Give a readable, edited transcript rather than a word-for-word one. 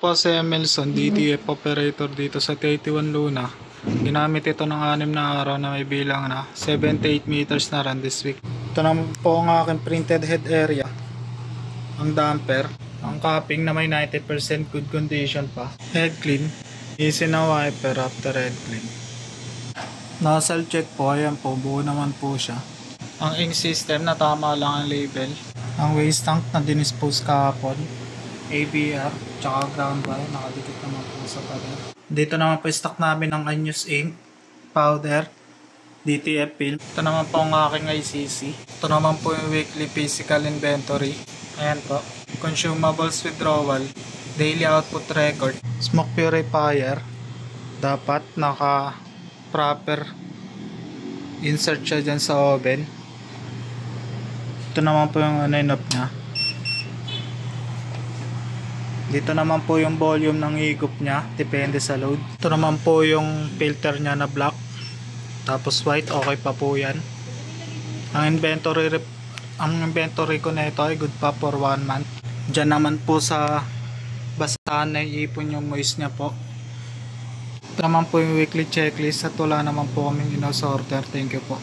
Po si Emelson, DTF operator dito sa 31 Luna. Ginamit ito ng 6 na araw na may bilang na 78 meters na run this week. Ito naman po ang aking printed head area. Ang damper, ang capping na may 90% good condition pa. Head clean, easy na wiper after head clean. Nozzle check po, ayan po, buo naman po siya. Ang ink system na tama lang ang label. Ang waste tank na dinispose kahapon. ABR, tsaka ground wire, nakadikit naman po sa pader. Dito naman po stock namin ng unused ink, powder, DTF film. Ito naman po ang aking ICC. Ito naman po yung weekly physical inventory. Ayan po, consumables withdrawal, daily output record, smoke purifier. Dapat naka proper insert siya dyan sa oven. Ito naman po yung knob nya. Dito naman po yung volume ng higop nya, depende sa load. Ito naman po yung filter nya na black, tapos white, okay pa po yan. Ang inventory ko na ito ay good pa for 1 month. Diyan naman po sa basahan na iipon yung moist nya po. Ito naman po yung weekly checklist at wala naman po kaming ino-sorter. Thank you po.